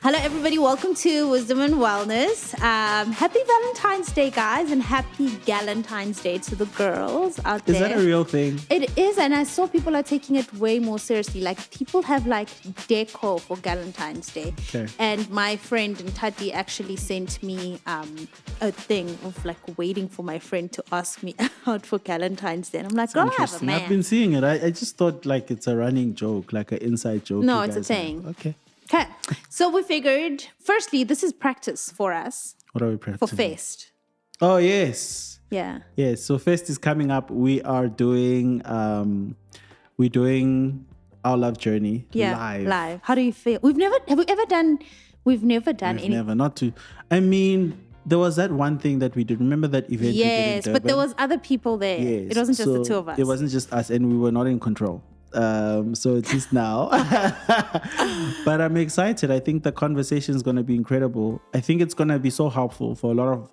Hello, everybody. Welcome to Wisdom and Wellness. Happy Valentine's Day, guys, and happy Galentine's Day to the girls out there. Is that a real thing? It is, and I saw people are taking it way more seriously. Like, people have, like, deco for Galentine's Day. Okay. And my friend Ntati actually sent me a thing of, like, waiting for my friend to ask me out for Galentine's Day. And I'm like, girl, I have a man. I've been seeing it. I just thought, like, it's a running joke, like an inside joke. No, it's a thing. Okay. Okay, so we figured, firstly, this is practice for us. What are we practicing? For Fest. Oh, yes. Yeah. Yes, so Fest is coming up. We are doing, our love journey live. How do you feel? Have we ever done any? Never, not to. I mean, there was that one thing that we did. Remember that event we did in Yes, but there was other people there. Yes. It wasn't just the two of us. It wasn't just us, and we were not in control. So at least now. But I'm excited. I think the conversation is going to be incredible. I think it's going to be so helpful for a lot of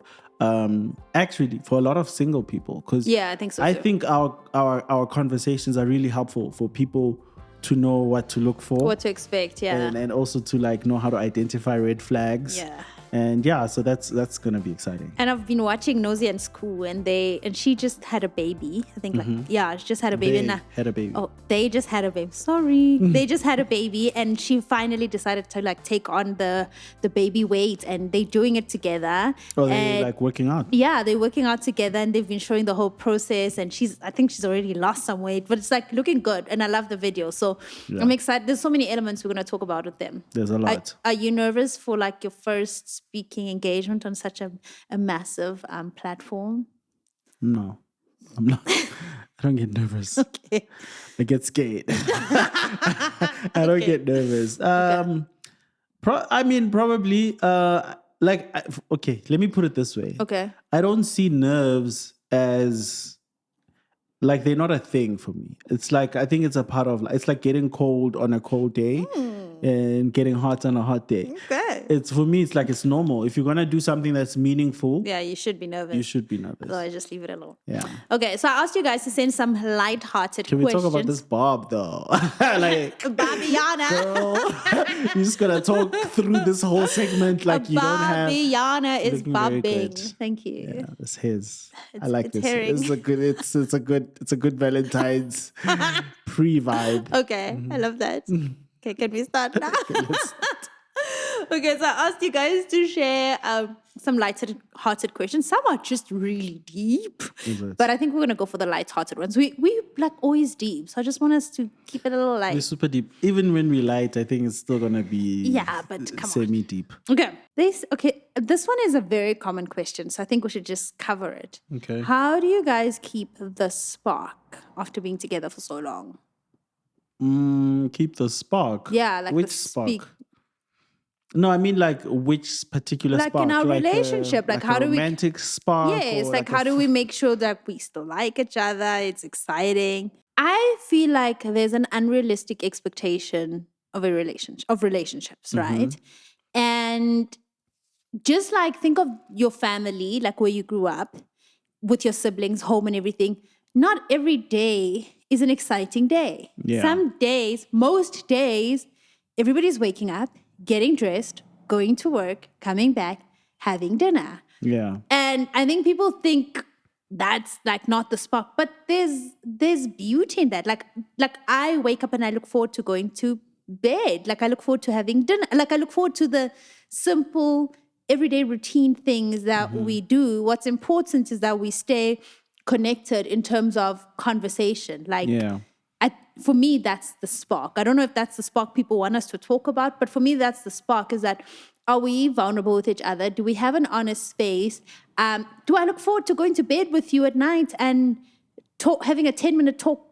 for a lot of single people, because I think so I too. think our conversations are really helpful for people to know what to look for, What to expect, and also to like know how to identify red flags. Yeah. And so that's going to be exciting. And I've been watching Nosy and School, and she just had a baby. I think she just had a baby. Had a baby. Oh, they just had a baby. Sorry. They just had a baby, and she finally decided to like take on the baby weight, and they're doing it together. Oh, they're like working out. Yeah, they're working out together, and they've been showing the whole process, and I think she's already lost some weight, but it's like looking good, and I love the video. So I'm excited. There's so many elements we're going to talk about with them. There's a lot. Are you nervous for like your first speaking engagement on such a massive platform? No, I'm not. I don't get nervous. Okay. I get scared. I don't get nervous. Probably. Okay, let me put it this way. Okay. I don't see nerves as like they're not a thing for me. It's like, I think it's a part of, it's like getting cold on a cold day and getting hot on a hot day. Okay. It's, for me, it's like, it's normal. If you're going to do something that's meaningful, Yeah, you should be nervous. you should be nervous. Otherwise, just leave it alone. Yeah. Okay, so I asked you guys to send some light-hearted Can we questions. talk about this Bob, though? Like, Babiana. girl, you're just going to talk through this whole segment like you don't have... Babiana is looking very bobbing. good. Thank you. Yeah, it's his. I like it's this. herring. It's a good Valentine's pre-vibe. Okay, I love that. Okay, can we start now? Okay, so I asked you guys to share some light-hearted questions. Some are just really deep, but I think we're going to go for the light-hearted ones. We like always deep, so I just want us to keep it a little light. We're super deep. Even when we light, I think it's still going to be but come on. semi-deep. Okay, this one is a very common question, so I think we should just cover it. Okay. How do you guys keep the spark after being together for so long? Keep the spark. Yeah, like which the spark? No, I mean like which particular like spark? in our relationship, like how do we romantic spark? Yes, or like how do we make sure that we still like each other? It's exciting. I feel like there's an unrealistic expectation of relationships, right? And just like think of your family, like where you grew up with your siblings, home and everything. Not every day is an exciting day. Yeah. Some days, most days, everybody's waking up, getting dressed, going to work, coming back, having dinner. Yeah. And I think people think that's like not the spark, but there's beauty in that. Like I wake up and I look forward to going to bed. Like I look forward to having dinner. Like I look forward to the simple everyday routine things that we do. What's important is that we stay connected in terms of conversation. Like for me, that's the spark. I don't know if that's the spark people want us to talk about, but for me, that's the spark, is that are we vulnerable with each other? Do we have an honest space? Do I look forward to going to bed with you at night and having a 10-minute talk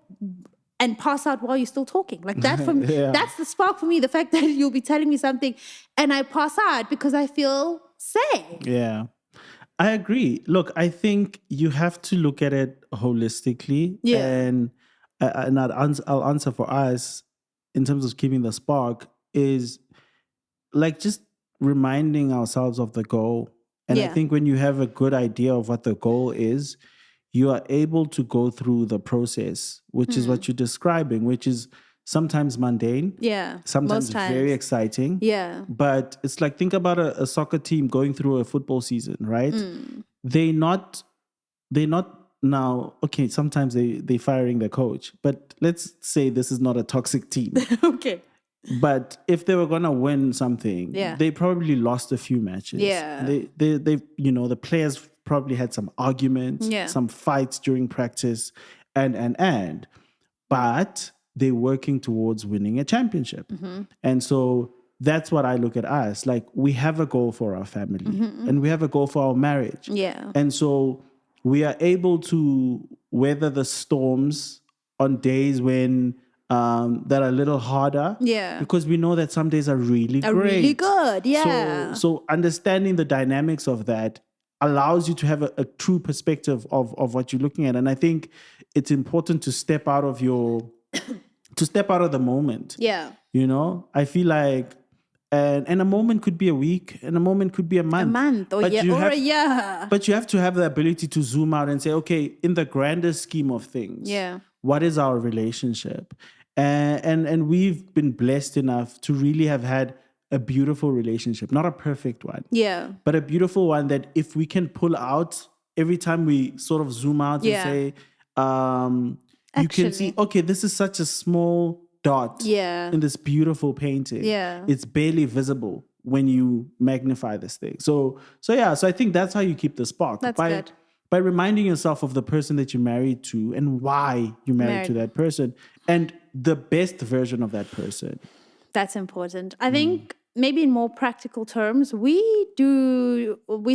and pass out while you're still talking? Like that for me, that's the spark for me. The fact that you'll be telling me something and I pass out because I feel safe. Yeah. I agree. Look, I think you have to look at it holistically. Yeah. And I'll answer for us in terms of keeping the spark is like just reminding ourselves of the goal. And I think when you have a good idea of what the goal is, you are able to go through the process, which is what you're describing, which is sometimes mundane, Yeah. sometimes Most times. very exciting. Yeah. But it's like, think about a soccer team going through a football season, right? They not now, okay, sometimes they firing their coach, but let's say this is not a toxic team. Okay. But if they were gonna win something, Yeah. they probably lost a few matches. Yeah. They the players probably had some arguments, Yeah. some fights during practice, and but they're working towards winning a championship. And so that's what I look at us. Like, we have a goal for our family and we have a goal for our marriage. Yeah. And so we are able to weather the storms on days when that are a little harder. Yeah. Because we know that some days are really great. Really good. Yeah. So understanding the dynamics of that allows you to have a true perspective of what you're looking at. And I think it's important to step out of the moment. Yeah. You know, I feel like, and a moment could be a week, and a moment could be a month. A month or, But year, you or have- a year. But you have to have the ability to zoom out and say, okay, in the grander scheme of things, Yeah. what is our relationship? And we've been blessed enough to really have had a beautiful relationship, not a perfect one, Yeah. but a beautiful one that if we can pull out every time we sort of zoom out Yeah. and say, you can see, Actually. okay, this is such a small dot Yeah. in this beautiful painting. Yeah. It's barely visible when you magnify this thing. So I think that's how you keep the spark. That's by, good. By reminding yourself of the person that you're married to and why you're married to that person and the best version of that person. That's important. I think maybe in more practical terms, we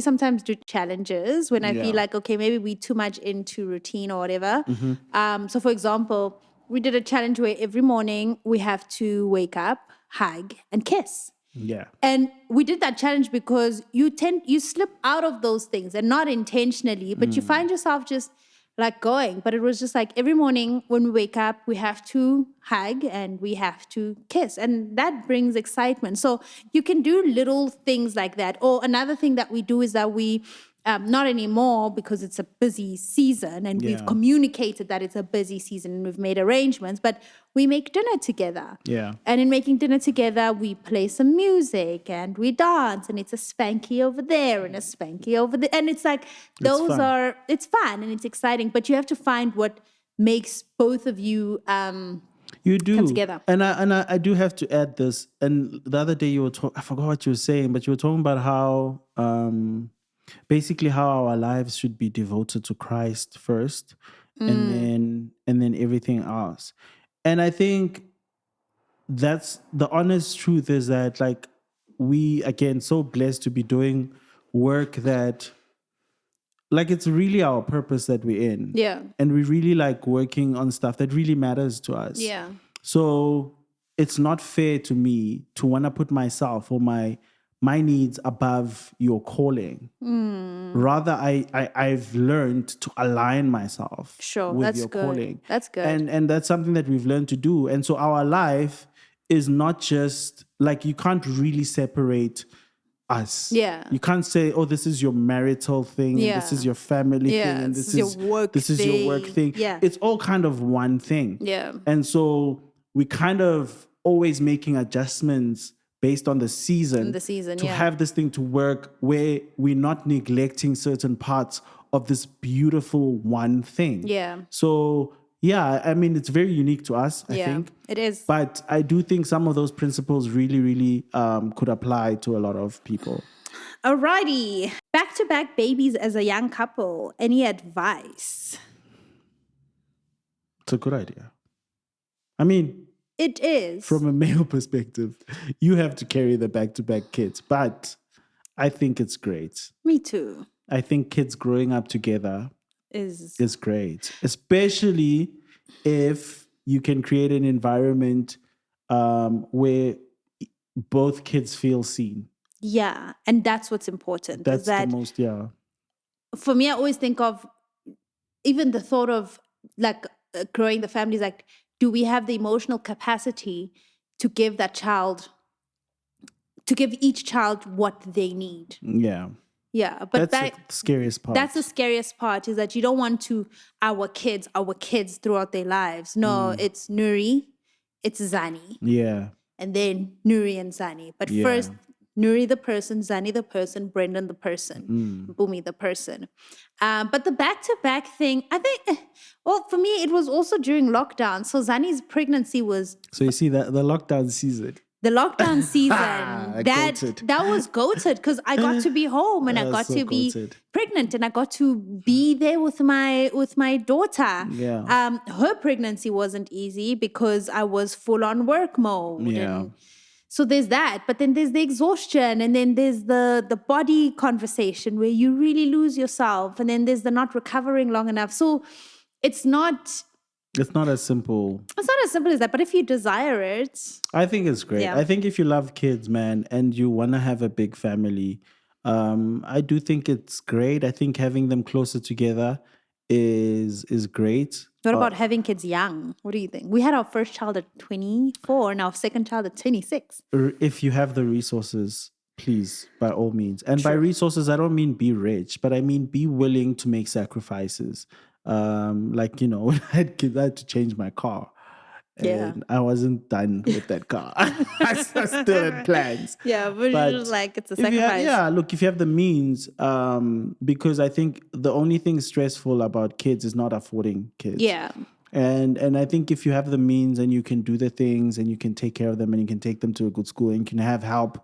sometimes do challenges when I feel like, okay, maybe we too much into routine or whatever. So for example, we did a challenge where every morning we have to wake up, hug, and kiss. Yeah. And we did that challenge because you slip out of those things, and not intentionally, but you find yourself just like going. But it was just like every morning when we wake up, we have to hug and we have to kiss. And that brings excitement. So you can do little things like that. Or another thing that we do is that we, not anymore because it's a busy season and we've communicated that it's a busy season and we've made arrangements, but we make dinner together. Yeah. And in making dinner together, we play some music and we dance, and it's a spanky over there and a spanky over there. And it's like, it's fun and it's exciting, but you have to find what makes both of you You do come together. and I do have to add this. And the other day you were I forgot what you were saying, but you were talking about how basically how our lives should be devoted to Christ first, and then everything else. And I think that's the honest truth, is that, like, we, again, so blessed to be doing work that, like, it's really our purpose that we're in. Yeah. And we really like working on stuff that really matters to us. Yeah. So it's not fair to me to want to put myself or my needs above your calling. Rather, I've learned to align myself with that's your good. calling. That's good. And that's something that we've learned to do. And so our life is not just like, you can't really separate us. Yeah. You can't say, oh, this is your marital thing, and this is your family thing, and this is your work your work thing. Yeah. It's all kind of one thing. Yeah. And so we kind of always making adjustments based on the season. To have this thing to work, where we're not neglecting certain parts of this beautiful one thing. Yeah. So yeah, I mean, it's very unique to us, I think. It is. But I do think some of those principles really, really could apply to a lot of people. Alrighty. Back-to-back babies as a young couple. Any advice? It's a good idea. I mean, it is. From a male perspective, you have to carry the back-to-back kids. But I think it's great. Me too. I think kids growing up together is great, especially if you can create an environment where both kids feel seen. Yeah, and that's what's important. That's the most, For me, I always think of even the thought of like growing the family is like, do we have the emotional capacity to give each child what they need? Yeah. Yeah, but that's the scariest part. That's the scariest part, is that you don't want our kids throughout their lives. No, it's Nuri, it's Zani, Yeah. and then Nuri and Zani. But Yeah. first, Nuri the person, Zani the person, Brendan the person, Bumi the person. But the back-to-back thing, I think, well, for me, it was also during lockdown. So Zani's pregnancy was So you see that the lockdown season. the lockdown season. Goated. That was goated because I got to be home and I got so to be goated. pregnant and I got to be there with my daughter. Yeah. Her pregnancy wasn't easy because I was full on work mode. Yeah. And so there's that, but then there's the exhaustion, and then there's the body conversation where you really lose yourself, and then there's the not recovering long enough. So it's not It's not as simple. as simple as that. But if you desire it, I think it's great. Yeah. I think if you love kids, man, and you want to have a big family, I do think it's great. I think having them closer together is great. what about having kids young? What do you think? We had our first child at 24 and our second child at 26. If you have the resources, please, by all means. And by resources, I don't mean be rich, but I mean be willing to make sacrifices. Like, when I had kids, I had to change my car. Yeah. And I wasn't done with that car. I still had plans. Yeah, but But it's like it's a If you have- sacrifice. look, if you have the means, because I think the only thing stressful about kids is not affording kids. Yeah. And I think if you have the means and you can do the things and you can take care of them and you can take them to a good school and you can have help,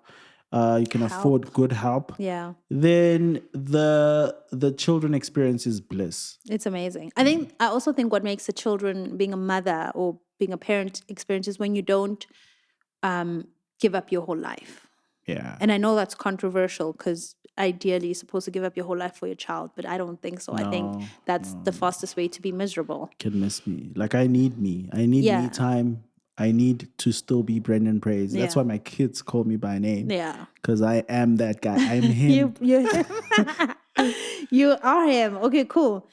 you can afford good help, Yeah. then the children experience is bliss. It's amazing. I also think what makes the children being a mother or being a parent experience is when you don't give up your whole life. Yeah. And I know that's controversial because ideally you're supposed to give up your whole life for your child, but I don't think so. I think that's the fastest way to be miserable. Can miss me. Like I need me. I need Yeah. me time. I need to still be Brendan Praise. That's Yeah. why my kids call me by name. Yeah. Because I am that guy. I'm him. You are him. Okay, cool.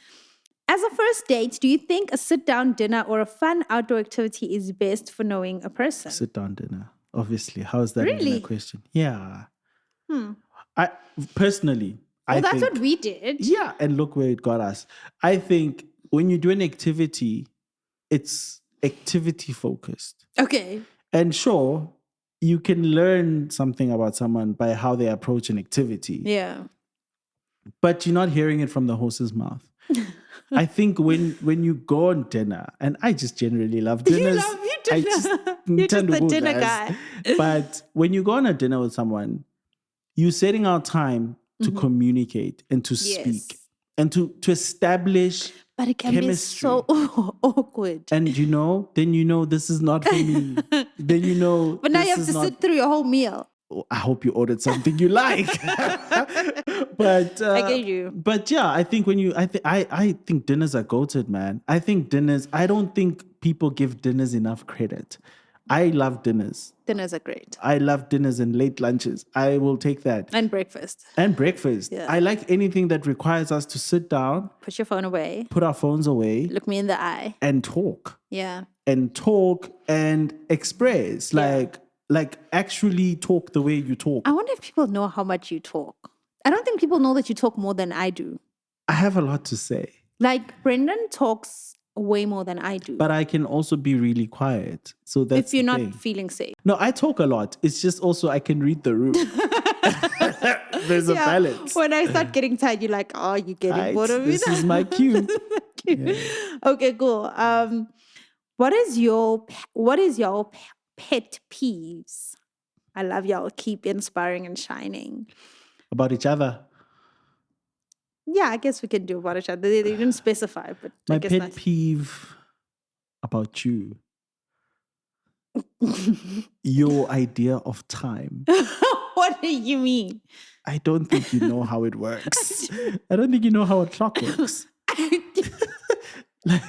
As a first date, do you think a sit-down dinner or a fun outdoor activity is best for knowing a person? Sit down dinner. Obviously. How is that even Really? a question? Yeah. I personally, I Well, that's think, what we did. yeah, and look where it got us. I think when you do an activity, it's activity focused. Okay. And sure, you can learn something about someone by how they approach an activity, Yeah. but you're not hearing it from the horse's mouth. I think when you go on dinner, and I just generally love dinners. You I dinner. You're just a dinner guy. But when you go on a dinner with someone, you're setting out time to communicate and to speak and to establish But it can chemistry. be so awkward. And then this is not for me. Then But now this you have is to not- sit through your whole meal. I hope you ordered something you like. But I get you. But yeah, I think I think dinners are goated, man. I don't think people give dinners enough credit. I love dinners. Dinners are great. I love dinners and late lunches. I will take that. And breakfast. And breakfast. Yeah. I like anything that requires us to sit down, Put your phone away. put our phones away, Look me in the eye. and talk. Yeah. And express. Like actually talk the way you talk. I wonder if people know how much you talk. I don't think people know that you talk more than I do. I have a lot to say. Like Brendan talks way more than I do. But I can also be really quiet. So that's if you're the not thing. feeling safe. No, I talk a lot. It's just also I can read the room. There's a balance. When I start getting tired, you're like, oh, you're getting Right? bored of me. This is my cue. Okay, cool. What is your pet peeves? I love y'all. Keep inspiring and shining. About each other. Yeah, I guess we can do about each other. They didn't specify, but I My guess pet nice. peeve about you. Your idea of time. What do you mean? I don't think you know how it works. I don't think you know how a clock works. Like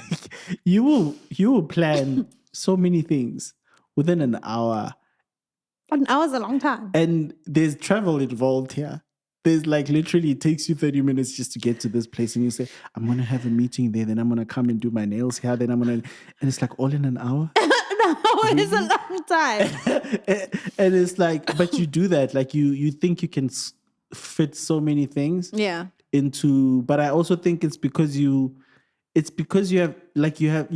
you will plan so many things within an hour. An hour's a long time. And there's travel involved here. There's like literally it takes you 30 minutes just to get to this place. And you say, I'm going to have a meeting there. Then I'm going to come and do my nails here. Then and it's like all in an hour. An hour is a long time. And it's like, but you do that. Like you think you can fit so many things Yeah. into, but I also think it's because you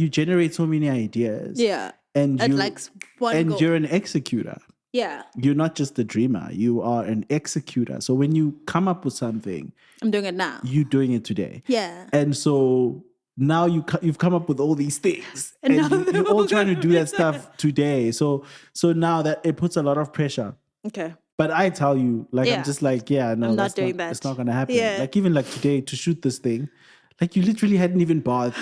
generate so many ideas. Yeah. And at you like one and go. you're an executor. Yeah, You're not just a dreamer. You are an executor. So when you come up with something, I'm doing it now. you're doing it today. Yeah. And so now you've come up with all these things, And and now you're all trying to do that stuff today. So now that it puts a lot of pressure. Okay. But I tell you, like, I'm Yeah. just like, yeah, no, I'm not that's doing that. It's not gonna happen. Yeah. Like even like today to shoot this thing, like you literally hadn't even bathed,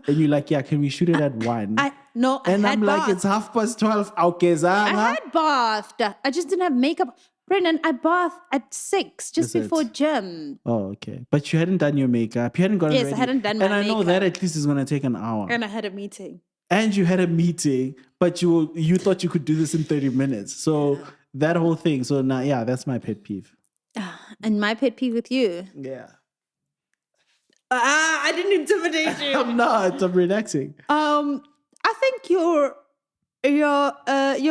and you're like, yeah, can we shoot it at 1? I And had I'm like, bath. it's 12:30. Okay, I Zanga. had bathed. I just didn't have makeup. Brendan, I bathed at 6 just Is it? before gym. Oh, okay. But you hadn't done your makeup. You hadn't gotten Yes, I ready. hadn't done and my I know makeup. that at least is gonna take an hour. And I had a meeting. And you had a meeting, but you thought you could do this in 30 minutes. So that whole thing. So now, yeah, that's my pet peeve. And my pet peeve with you. Yeah. I didn't intimidate you. I'm not. I'm relaxing. I think your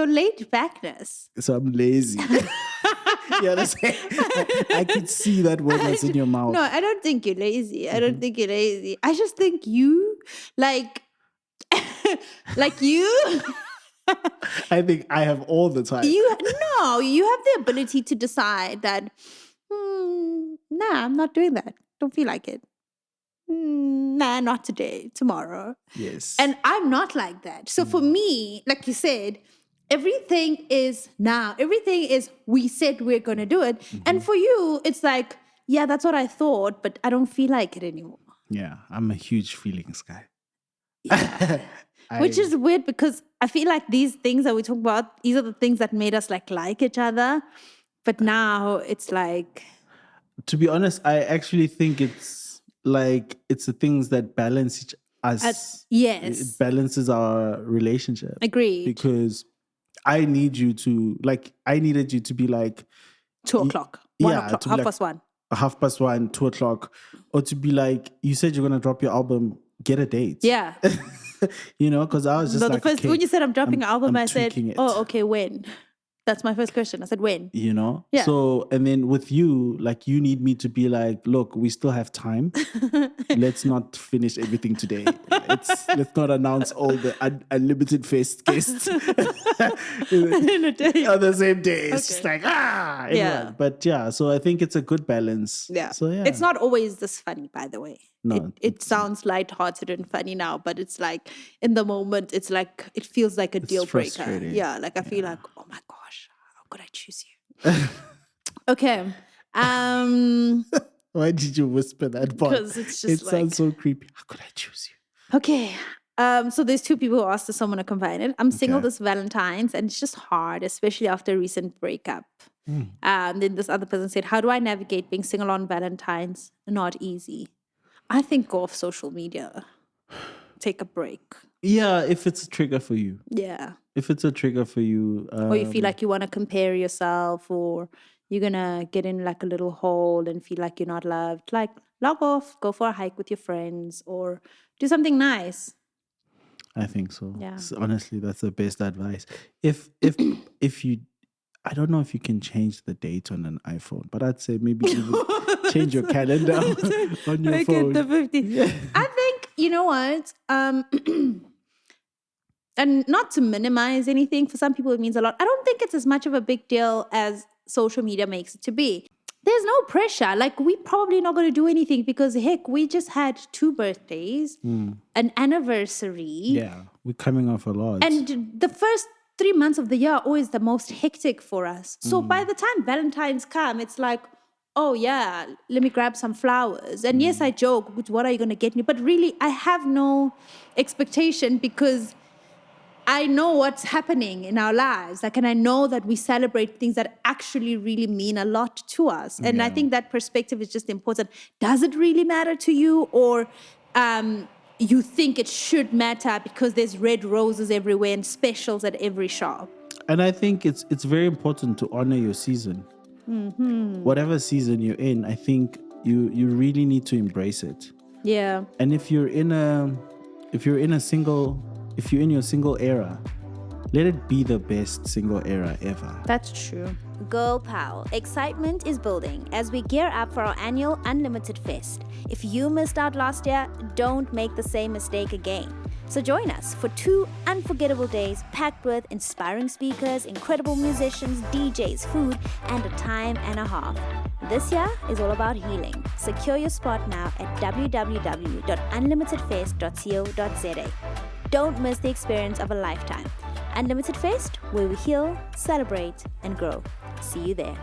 laid backness. So I'm lazy. You understand? I could see that word was in your mouth. No, I don't think you're lazy. I don't think you're lazy. I just think you like you I think I have all the time. you have the ability to decide that nah, I'm not doing that. Don't feel like it. Nah, not today, tomorrow. Yes. And I'm not like that. So for me, like you said, everything is now. Everything is we said we're going to do it. And for you, it's like, yeah, that's what I thought, but I don't feel like it anymore. Yeah, I'm a huge feelings guy. Yeah. Which is weird because I feel like these things that we talk about, these are the things that made us like each other. But now it's like... To be honest, I actually think it's the things that balance us. Yes. It balances our relationship. Agreed. Because I need you to, I needed you to be like... 2 o'clock. 1 o'clock. To be 1:30. 1:30, 2 o'clock. Or to be like, you said you're going to drop your album, get a date. Yeah. Because I was just the first, okay, when you said I'm dropping an album, I'm I said, tweaking it. oh, okay, when? That's my first question. I said, when? Yeah. So, and then with you, you need me to be like, look, we still have time. Let's not finish everything today. Let's not announce all the unlimited guests In a day. on the same day. It's just Okay. like, everyone. Yeah. But yeah, so I think it's a good balance. Yeah. So yeah. It's not always this funny, by the way. No, it sounds lighthearted and funny now, but it's like in the moment, it's like it feels like a deal breaker. frustrating. Yeah, I feel like, oh my gosh, how could I choose you? Okay. Why did you whisper that part? Because it's just it sounds so creepy. How could I choose you? Okay. So there's 2 people who asked someone to combine it. I'm single Okay. this Valentine's, and it's just hard, especially after a recent breakup. Then this other person said, how do I navigate being single on Valentine's? Not easy. I think go off social media. Take a break. Yeah, if it's a trigger for you. Yeah. If it's a trigger for you. Or you feel like you want to compare yourself, or you're going to get in like a little hole and feel like you're not loved. Like, log off, go for a hike with your friends, or do something nice. I think so. Yeah. Honestly, that's the best advice. If you, I don't know if you can change the date on an iPhone, but I'd say maybe even change your calendar on your Make phone. it the 15th. Yeah. I think, you know what? And not to minimize anything, for some people it means a lot. I don't think it's as much of a big deal as social media makes it to be. There's no pressure. Like, we probably not going to do anything because, heck, we just had 2 birthdays, an anniversary. Yeah, we're coming off a lot. And the first 3 months of the year are always the most hectic for us. So by the time Valentine's come, it's like, oh yeah, let me grab some flowers. And yes, I joke, what are you going to get me? But really, I have no expectation because I know what's happening in our lives. And I know that we celebrate things that actually really mean a lot to us. And I think that perspective is just important. Does it really matter to you? Or you think it should matter because there's red roses everywhere and specials at every shop? And I think it's very important to honor your season. Whatever season you're in, I think you really need to embrace it. Yeah. And if you're in your single era, let it be the best single era ever. That's true. Girl pal, excitement is building as we gear up for our annual Unlimited Fest. If you missed out last year, don't make the same mistake again. So join us for 2 unforgettable days packed with inspiring speakers, incredible musicians, DJs, food, and a time and a half. This year is all about healing. Secure your spot now at www.unlimitedfest.co.za. Don't miss the experience of a lifetime. Unlimited Fest, where we heal, celebrate, and grow. See you there.